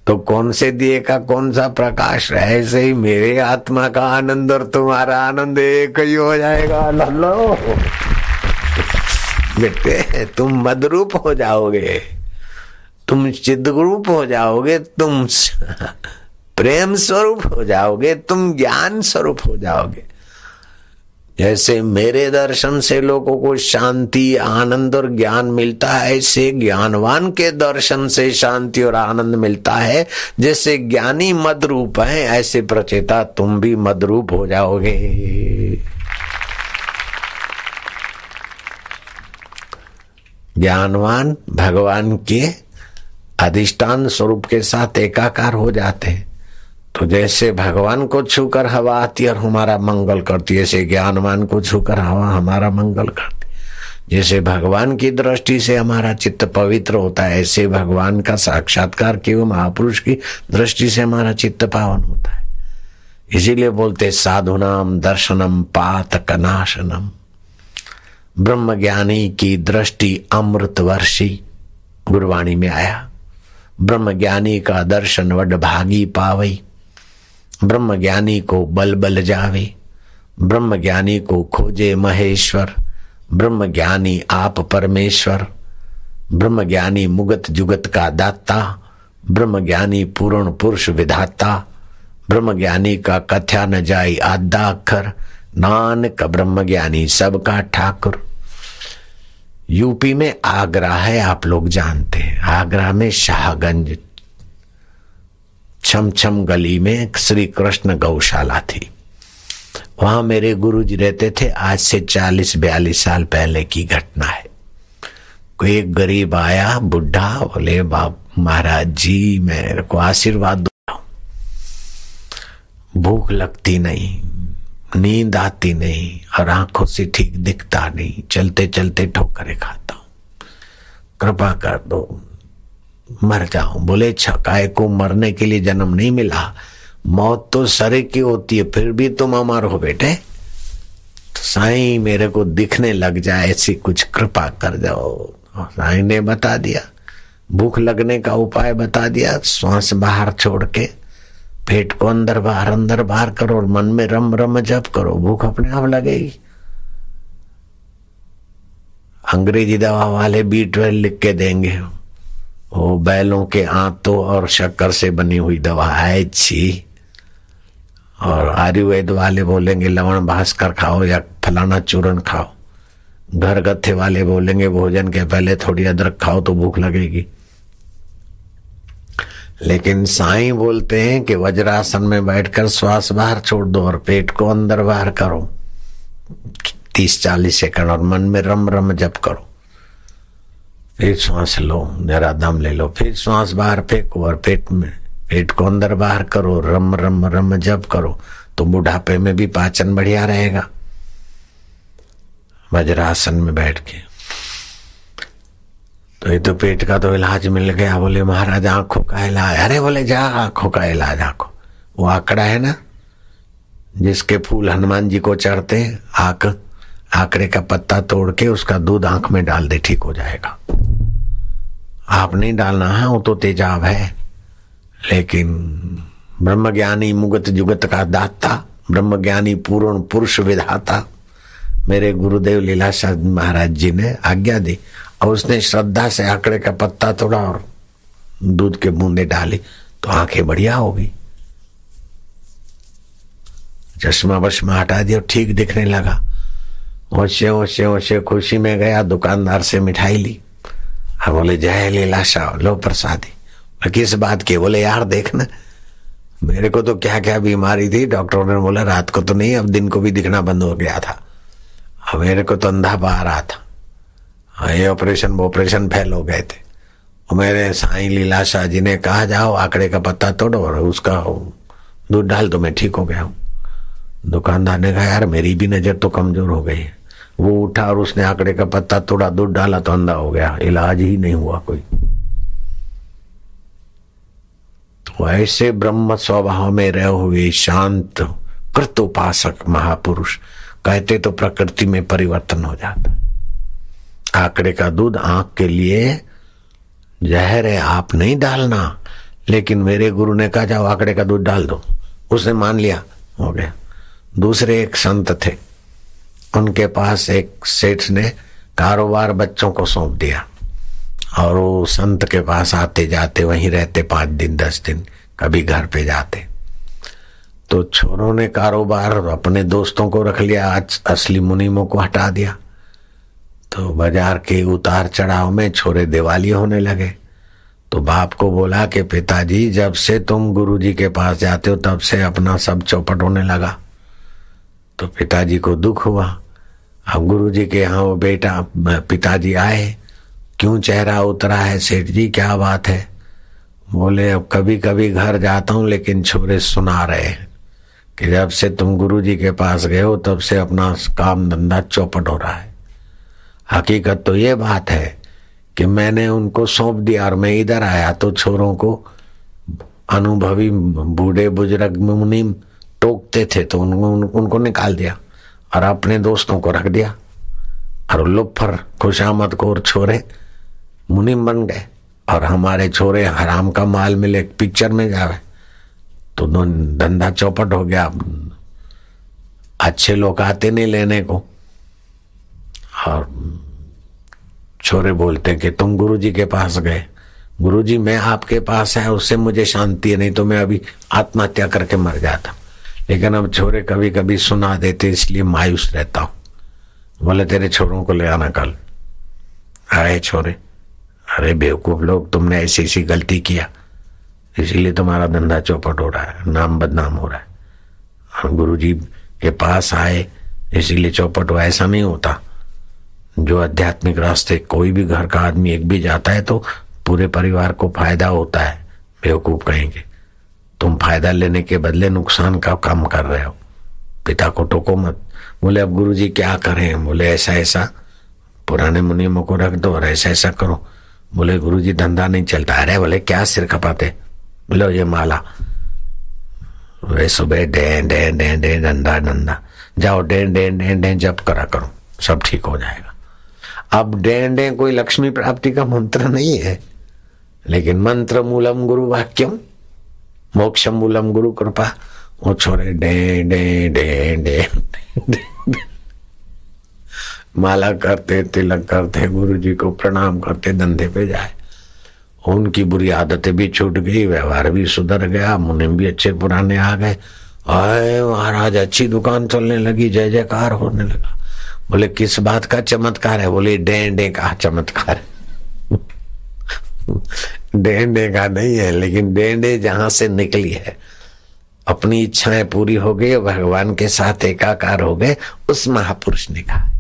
तो कौन से दिए का कौन सा प्रकाश। ऐसे ही मेरे आत्मा का आनंद और तुम्हारा आनंद एक ही हो जाएगा। लो बेटे, तुम मदरूप हो जाओगे, तुम चिद्रूप हो जाओगे, तुम प्रेम स्वरूप हो जाओगे, तुम ज्ञान स्वरूप हो जाओगे। जैसे मेरे दर्शन से लोगों को शांति आनंद और ज्ञान मिलता है, ऐसे ज्ञानवान के दर्शन से शांति और आनंद मिलता है। जैसे ज्ञानी मदरूप है, ऐसे प्रचेता तुम भी मदरूप हो जाओगे। ज्ञानवान भगवान के अधिष्ठान स्वरूप के साथ एकाकार हो जाते हैं। तो जैसे भगवान को छूकर हवा आती है और हमारा मंगल करती है, ऐसे ज्ञानवान को छूकर हवा हमारा मंगल करती है। जैसे भगवान की दृष्टि से हमारा चित्त पवित्र होता है, ऐसे भगवान का साक्षात्कार किए महापुरुष की दृष्टि से हमारा चित्त पावन होता है। इसीलिए बोलते साधुनाम दर्शनम पातक नाशनम। ब्रह्म ज्ञानी की दृष्टि अमृत वर्षी, गुरवाणी में आया। ब्रह्म ज्ञानी का दर्शन वड भागी पावई। ब्रह्म ज्ञानी को बल बल जावे, ब्रह्म ज्ञानी को खोजे महेश्वर। ब्रह्म ज्ञानी आप परमेश्वर, ब्रह्म ज्ञानी मुगत जुगत का दाता, ब्रह्म ज्ञानी पूर्ण पुरुष विधाता। ब्रह्म ज्ञानी का कथ्या न जाई आधा अक्षर, नानक ब्रह्म ज्ञानी सबका ठाकुर। यूपी में आगरा है, आप लोग जानते हैं। आगरा में शाहगंज छम छम गली में श्री कृष्ण गौशाला थी। वहां मेरे गुरुजी रहते थे। आज से 40-42 साल पहले की घटना है। कोई एक गरीब आया, बुढ़ा, बोले बाप महाराज जी मेरे को आशीर्वाद दो। भूख लगती नहीं, नींद आती नहीं और आंखों से ठीक दिखता नहीं, चलते चलते ठोकरें खाता हूं, कृपा कर दो, मर जाऊं। बोले छकाए को मरने के लिए जन्म नहीं मिला, मौत तो सरे की होती है, फिर भी तुम अमर हो बेटे। तो साईं मेरे को दिखने लग जाए ऐसी कुछ कृपा कर जाओ। साईं ने बता दिया, भूख लगने का उपाय बता दिया। श्वास बाहर छोड़ के पेट को अंदर बाहर करो और मन में रम रम जप करो, भूख अपने आप लगेगी। अंग्रेजी दवा वाले B12 लिख के देंगे, वो बैलों के आंतों और शक्कर से बनी हुई दवा है अच्छी। और आयुर्वेद वाले बोलेंगे लवण भास्कर खाओ या फलाना चूर्ण खाओ। घर गत्थे वाले बोलेंगे भोजन के पहले थोड़ी अदरक खाओ तो भूख लगेगी। लेकिन साईं बोलते हैं कि वज्रासन में बैठकर श्वास बाहर छोड़ दो और पेट को अंदर बाहर करो 30-40 सेकंड और मन में रम रम जप करो। फिर श्वास लो, जरा दम ले लो, फिर श्वास बाहर फेंको और पेट को अंदर बाहर करो, रम रम रम जप करो, तो बुढ़ापे में भी पाचन बढ़िया रहेगा। वज्रासन में बैठ के तो ये तो पेट का तो इलाज मिल गया। बोले महाराज आंखों का इलाज, अरे बोले जा आंखों का इलाज। आंखों वो आंकड़ा है ना जिसके फूल हनुमान जी को चढ़ते, आंकड़े का पत्ता तोड़ के उसका दूध आंख में डाल दे, ठीक हो जाएगा। आप नहीं डालना है, वो तो तेजाब है। लेकिन ब्रह्मज्ञानी मुगत जुगत का दाता, ब्रह्मज्ञानी पूर्ण पुरुष विधाता मेरे गुरुदेव लीलाशाह महाराज जी ने आज्ञा दी और उसने श्रद्धा से आंकड़े का पत्ता तोड़ा और दूध के बूंदे डाली तो आंखें बढ़िया हो गई। चश्मा वश्मा हटा दिया, ठीक दिखने लगा। ओशे खुशी में गया, दुकानदार से मिठाई ली और बोले जय लीलाशाह, लो प्रसादी। किस बात की? बोले यार देखना मेरे को तो क्या क्या बीमारी थी, डॉक्टरों ने बोला रात को तो नहीं, अब दिन को भी दिखना बंद हो गया था, अब मेरे को तो अंधा आ रहा था, ये ऑपरेशन फेल हो गए थे। मेरे साईं लीलाशाह जी ने कहा जाओ आंकड़े का पत्ता तोड़ो और उसका दूध डाल दो, मैं ठीक हो गया हूँ। दुकानदार ने कहा यार मेरी भी नजर तो कमजोर हो गई है। वो उठा और उसने आंकड़े का पत्ता तोड़ा, दूध डाला तो अंधा हो गया, इलाज ही नहीं हुआ कोई। तो ऐसे ब्रह्म स्वभाव में रहे हुए शांत कृत उपासक महापुरुष कहते तो प्रकृति में परिवर्तन हो जाता है। आंकड़े का दूध आंख के लिए जहर है, आप नहीं डालना। लेकिन मेरे गुरु ने कहा जाओ आंकड़े का दूध डाल दो, उसने मान लिया, हो गया। दूसरे एक संत थे, उनके पास एक सेठ ने कारोबार बच्चों को सौंप दिया और वो संत के पास आते जाते वहीं रहते 5 दिन 10 दिन, कभी घर पे जाते। तो छोरों ने कारोबार अपने दोस्तों को रख लिया, आज असली मुनीमों को हटा दिया। तो बाजार के उतार चढ़ाव में छोरे दिवाली होने लगे। तो बाप को बोला कि पिताजी जब से तुम गुरुजी के पास जाते हो तब से अपना सब चौपट होने लगा। तो पिताजी को दुख हुआ। अब गुरुजी के यहाँ वो बेटा पिताजी आए, क्यों चेहरा उतरा है सेठ जी, क्या बात है? बोले अब कभी कभी घर जाता हूँ लेकिन छोरे सुना रहे कि जब से तुम गुरुजी के पास गए हो तब से अपना काम धंधा चौपट हो रहा है। हकीकत तो ये बात है कि मैंने उनको सौंप दिया और मैं इधर आया तो छोरों को अनुभवी बूढ़े बुजुर्ग मुनि टोकते थे तो उनको निकाल दिया और अपने दोस्तों को रख दिया और लुफर खुशामद खोर छोरे मुनिम बन गए और हमारे छोरे हराम का माल मिले पिक्चर में जावे तो धंधा चौपट हो गया। अच्छे लोग आते नहीं लेने को और छोरे बोलते कि तुम गुरुजी के पास गए, गुरुजी मैं आपके पास है उससे मुझे शांति है, नहीं तो मैं अभी आत्महत्या करके मर जाता। लेकिन अब छोरे कभी कभी सुना देते इसलिए मायूस रहता हूँ। बोले तेरे छोरों को ले आना कल। आए छोरे, अरे बेवकूफ लोग तुमने ऐसी ऐसी गलती किया इसीलिए तुम्हारा धंधा चौपट हो रहा है, नाम बदनाम हो रहा है। और गुरुजी के पास आए, इसीलिए चौपट वो ऐसा नहीं होता। जो आध्यात्मिक रास्ते कोई भी घर का आदमी एक भी जाता है तो पूरे परिवार को फायदा होता है। बेवकूफ कहेंगे, तुम फायदा लेने के बदले नुकसान का काम कर रहे हो। पिता को टोको मत। बोले अब गुरुजी क्या करें? बोले ऐसा ऐसा पुराने मुनियों को रख दो और ऐसा ऐसा करो। बोले गुरुजी धंधा नहीं चलता। अरे बोले क्या सिर खपाते? बोले ये माला वे सुबह डे डे डे डे धंधा धंधा, जाओ डे डे डे डे जप करा करो, सब ठीक हो जाएगा। अब डे डे कोई लक्ष्मी प्राप्ति का मंत्र नहीं है, लेकिन मंत्र मूलम गुरु वाक्यम मोक्षम मूलम गुरु कृपा। वो छोरे डे डे डे डे माला करते, तिलक करते, गुरु जी को प्रणाम करते, धंधे पे जाए। उनकी बुरी आदतें भी छूट गई, व्यवहार भी सुधर गया, मुनिम भी अच्छे पुराने आ गए। आए महाराज अच्छी दुकान चलने लगी, जय जयकार होने लगा। बोले किस बात का चमत्कार है? बोले डेंडे का चमत्कार है। डेंडे का नहीं है, लेकिन डेंडे जहां से निकली है, अपनी इच्छाएं पूरी हो गई, भगवान के साथ एकाकार हो गए, उस महापुरुष ने कहा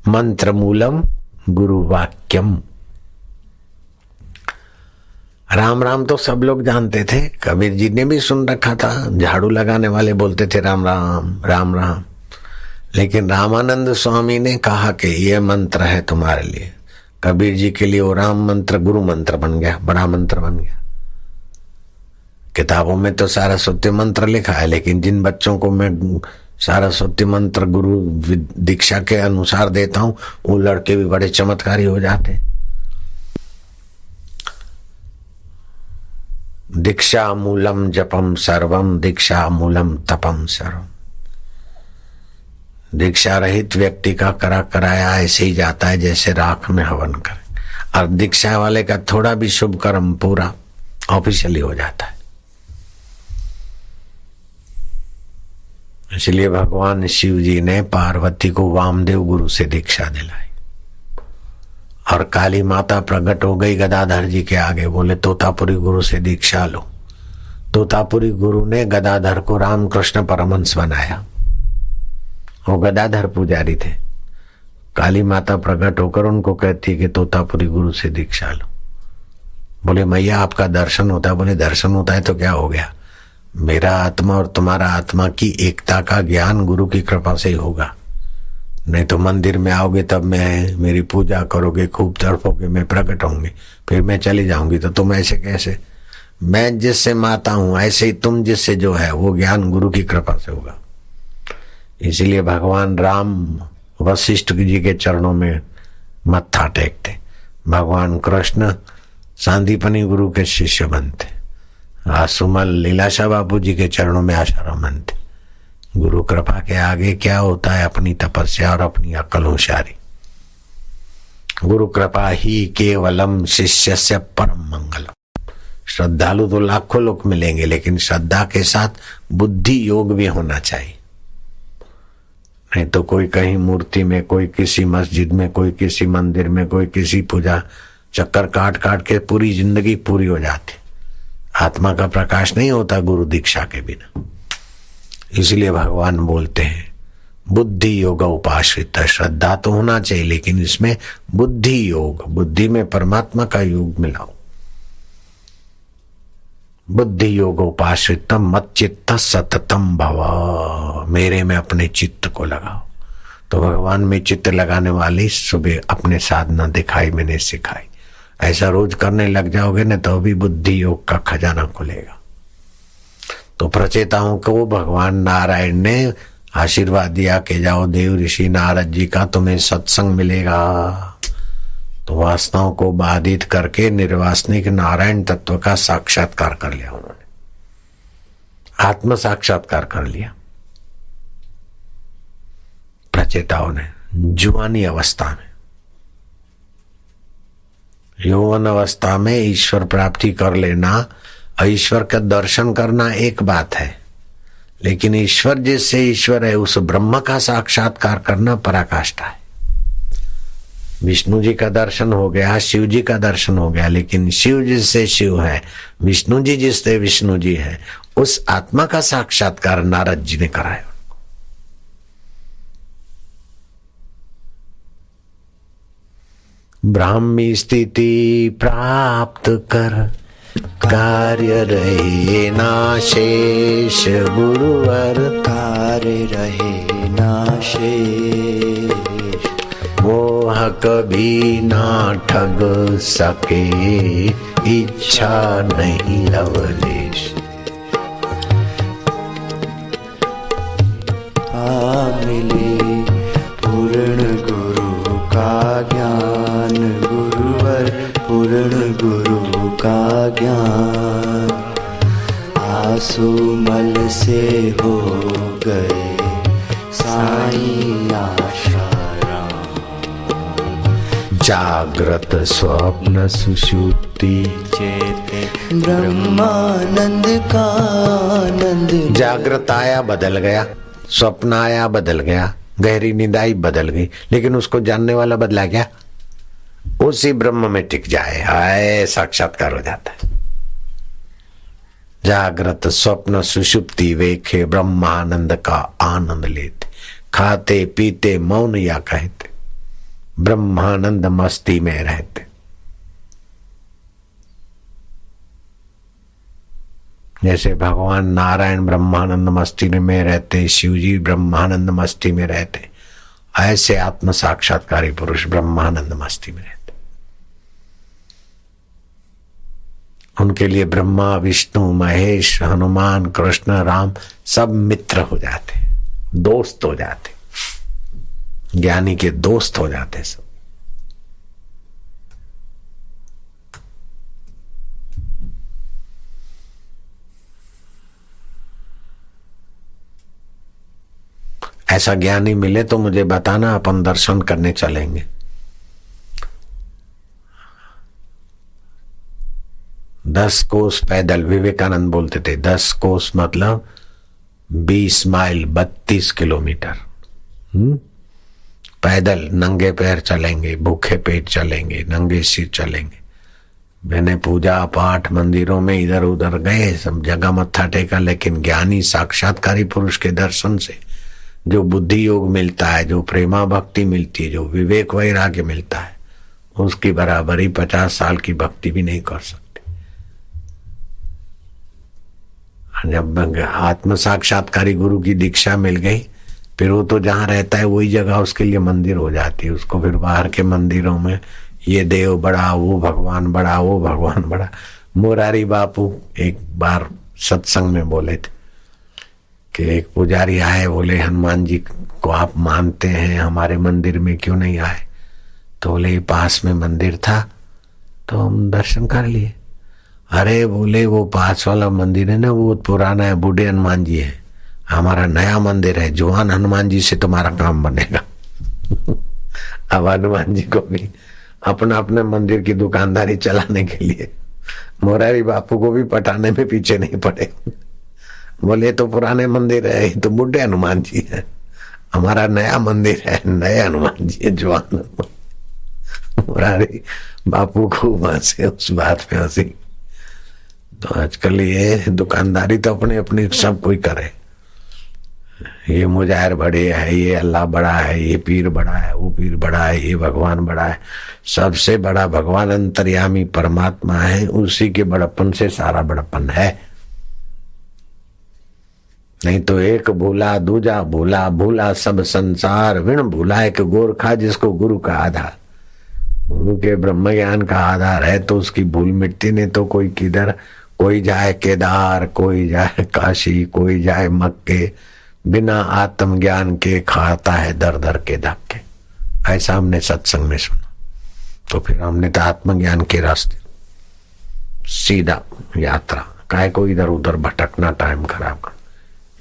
मंत्र मूलम गुरु वाक्यम। राम राम तो सब लोग जानते थे, कबीर जी ने भी सुन रखा था। झाड़ू लगाने वाले बोलते थे राम राम राम राम। लेकिन रामानंद स्वामी ने कहा कि यह मंत्र है तुम्हारे लिए। कबीर जी के लिए वो राम मंत्र गुरु मंत्र बन गया, बड़ा मंत्र बन गया। किताबों में तो सरस्वती मंत्र लिखा है, लेकिन जिन बच्चों को मैं सरस्वती मंत्र गुरु दीक्षा के अनुसार देता हूं, वो लड़के भी बड़े चमत्कारी हो जाते। दीक्षा मूलम जपम सर्वम, दीक्षा मूलम तपम सर्वम। दीक्षा रहित व्यक्ति का कराया ऐसे ही जाता है जैसे राख में हवन करे, और दीक्षा वाले का थोड़ा भी शुभ कर्म पूरा ऑफिशियली हो जाता है। इसलिए भगवान शिव जी ने पार्वती को वामदेव गुरु से दीक्षा दिलाई, और काली माता प्रकट हो गई गदाधर जी के आगे, बोले तोतापुरी गुरु से दीक्षा लो। तोतापुरी गुरु ने गदाधर को रामकृष्ण परमहंस बनाया। वो गदाधर पुजारी थे। काली माता प्रकट होकर उनको कहती कि तोतापुरी गुरु से दीक्षा लो। बोले मैया आपका दर्शन होता है। बोले दर्शन होता है तो क्या हो गया? मेरा आत्मा और तुम्हारा आत्मा की एकता का ज्ञान गुरु की कृपा से ही होगा। नहीं तो मंदिर में आओगे तब मैं मेरी पूजा करोगे, खूब तड़पोगे, मैं प्रकट होंगे, फिर मैं चली जाऊंगी, तो तुम ऐसे कैसे? मैं जिससे माता हूं ऐसे ही तुम जिससे जो है वो ज्ञान गुरु की कृपा से होगा। इसीलिए भगवान राम वशिष्ठ जी के चरणों में मत्था टेकते, भगवान कृष्ण सांदीपनी गुरु के शिष्य बनते, आसुमल लीलाशाह बापू जी के चरणों में आशाराम बनते। गुरु कृपा के आगे क्या होता है? अपनी तपस्या और अपनी अक्ल होशियारी। गुरु कृपा ही केवलम शिष्य से परम मंगलम। श्रद्धालु तो लाखों लोग मिलेंगे, लेकिन श्रद्धा के साथ बुद्धि योग भी होना चाहिए। नहीं तो कोई कहीं मूर्ति में, कोई किसी मस्जिद में, कोई किसी मंदिर में, कोई किसी पूजा चक्कर काट काट के पूरी जिंदगी पूरी हो जाती। आत्मा का प्रकाश नहीं होता गुरु दीक्षा के बिना। इसलिए भगवान बोलते हैं बुद्धि योग उपाश्रित। श्रद्धा तो होना चाहिए, लेकिन इसमें बुद्धि योग, बुद्धि में परमात्मा का योग मिलाओ। बुद्धि योग उपाश्रित मत चित्त सततम भव। मेरे में अपने चित्त को लगाओ। तो भगवान में चित्त लगाने वाली सुबह अपने साधना दिखाई मैंने सिखाई। ऐसा रोज करने लग जाओगे ना तो भी बुद्धि योग का खजाना खुलेगा। तो प्रचेताओं को भगवान नारायण ने आशीर्वाद दिया कि जाओ देव ऋषि नारद जी का तुम्हें सत्संग मिलेगा। तो वासनाओं को बाधित करके निर्वासनिक नारायण तत्व का साक्षात्कार कर लिया उन्होंने, आत्म साक्षात्कार कर लिया प्रचेताओं ने जुवानी अवस्था में। यौवन अवस्था में ईश्वर प्राप्ति कर लेना, ईश्वर का दर्शन करना एक बात है, लेकिन ईश्वर जिससे ईश्वर है उस ब्रह्म का साक्षात्कार करना पराकाष्ठा है। विष्णु जी का दर्शन हो गया, शिव जी का दर्शन हो गया, लेकिन शिव जिससे शिव है, विष्णु जी जिससे विष्णु जी है, उस आत्मा का साक्षात्कार नारद जी ने कराया। ब्राह्मी स्थिति प्राप्त कर, कार्य रहे ना शेष गुरुवर, कार्य रहे ना शेष, मोह कभी ना ठग सके, इच्छा नहीं लवलेश। मिले पूर्ण गुरु का ज्ञान, गुरुवर पूर्ण गुरु का ज्ञान, आंसू मल से हो गए साईं आशाराम। जागृत स्वप्न सुषुप्ति चेते ब्रह्मानंद का आनंद। जागृत आया बदल गया, स्वप्न आया बदल गया, गहरी नींद आई बदल गई, लेकिन उसको जानने वाला बदला क्या? उसी ब्रह्म में टिक जाए, हाय साक्षात्कार हो जाता है। जागृत स्वप्न सुषुप्ति वेखे ब्रह्मानंद का आनंद लेते, खाते पीते मौन या कहते, ब्रह्मानंद मस्ती में रहते। जैसे भगवान नारायण ब्रह्मानंद मस्ती में रहते, शिवजी ब्रह्मानंद मस्ती में रहते, ऐसे आत्म साक्षात्कारी पुरुष ब्रह्मानंद मस्ती में रहते। उनके लिए ब्रह्मा विष्णु महेश हनुमान कृष्ण राम सब मित्र हो जाते, दोस्त हो जाते, ज्ञानी के दोस्त हो जाते सब। ऐसा ज्ञानी मिले तो मुझे बताना, अपन दर्शन करने चलेंगे। दस कोस पैदल, विवेकानंद बोलते थे 10 कोस मतलब 20 माइल 32 किलोमीटर पैदल नंगे पैर चलेंगे, भूखे पेट चलेंगे, नंगे सिर चलेंगे। मैंने पूजा पाठ मंदिरों में इधर उधर गए, सब जगह मत्था टेका, लेकिन ज्ञानी साक्षात्कारी पुरुष के दर्शन से जो बुद्धि योग मिलता है, जो प्रेमा भक्ति मिलती है, जो विवेक वैराग्य मिलता है, उसकी बराबरी 50 साल की भक्ति भी नहीं कर सकती। जब आत्म साक्षात्कारी गुरु की दीक्षा मिल गई, फिर वो तो जहाँ रहता है वही जगह उसके लिए मंदिर हो जाती है। उसको फिर बाहर के मंदिरों में ये देव बड़ा, वो भगवान बड़ा, वो भगवान बड़ा। मोरारी बापू एक बार सत्संग में बोले थे कि एक पुजारी आए, बोले हनुमान जी को आप मानते हैं, हमारे मंदिर में क्यों नहीं आए? तो बोले पास में मंदिर था तो हम दर्शन कर लिए। अरे बोले वो पास वाला मंदिर है ना, वो पुराना है, बूढ़े हनुमान जी है, हमारा नया मंदिर है, जवान हनुमान जी से तुम्हारा काम बनेगा। अब हनुमान जी को भी अपना अपने मंदिर की दुकानदारी चलाने के लिए मोरारी बापू को भी पटाने में पीछे नहीं पड़े। बोले तो पुराने मंदिर है, तो बूढ़े हनुमान जी है, हमारा नया मंदिर है, नए हनुमान जी है, जवान हनुमान। मोरारी बापू को वहां से उस बात पे हंसी। तो आजकल ये दुकानदारी तो अपने अपने सब कोई करे, ये मुजाहिर बड़े है, ये अल्लाह बड़ा है, ये पीर बड़ा है, वो पीर बड़ा है, ये भगवान बड़ा है। सबसे बड़ा भगवान अंतर्यामी परमात्मा है, उसी के बड़प्पन से सारा बड़प्पन है। नहीं तो एक भूला दूजा भूला, भूला सब संसार, विण भूला एक गोरखा जिसको गुरु का आधार। गुरु के ब्रह्म ज्ञान का आधार है तो उसकी भूल मिटती नहीं। तो कोई किधर, कोई जाए केदार, कोई जाए काशी, कोई जाए मक्के, बिना आत्म ज्ञान के खाता है दर दर के धक्के। ऐसा हमने सत्संग में सुना। तो फिर हमने तो आत्मज्ञान के रास्ते सीधा यात्रा, काहे को इधर उधर भटकना, टाइम खराब करना,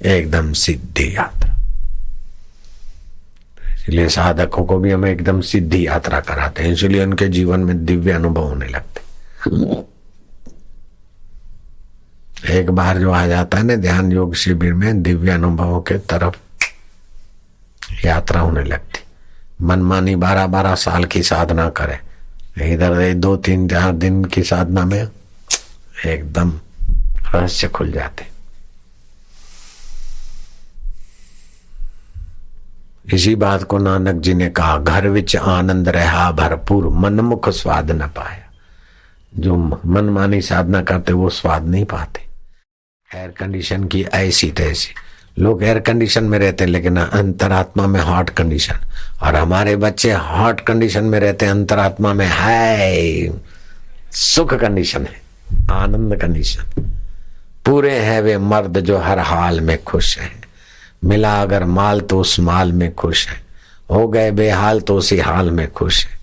एकदम सीधी यात्रा। इसलिए साधकों को भी हमें एकदम सीधी यात्रा कराते हैं, इसलिए उनके जीवन में दिव्य अनुभव होने लगते। एक बार जो आ जाता है ना ध्यान योग शिविर में, दिव्य अनुभवों के तरफ यात्रा होने लगती। मनमानी 12-12 साल की साधना करे, इधर 2-3-4 दिन की साधना में एकदम रहस्य खुल जाते। इसी बात को नानक जी ने कहा, घर विच आनंद रहा भरपूर, मनमुख स्वाद न पाया। जो मनमानी साधना करते वो स्वाद नहीं पाते। एयर कंडीशन की ऐसी तैसी, लोग एयर कंडीशन में रहते लेकिन अंतरात्मा में हॉट कंडीशन, और हमारे बच्चे हॉट कंडीशन में रहते, अंतरात्मा में है सुख कंडीशन है, आनंद कंडीशन। पूरे हैं वे मर्द जो हर हाल में खुश हैं, मिला अगर माल तो उस माल में खुश है, हो गए बेहाल तो उसी हाल में खुश है।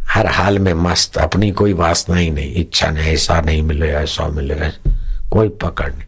हर हाल में मस्त, अपनी कोई वासना ही नहीं, इच्छा नहीं, ऐसा नहीं मिले ऐसा मिले, कोई पकड़ नहीं।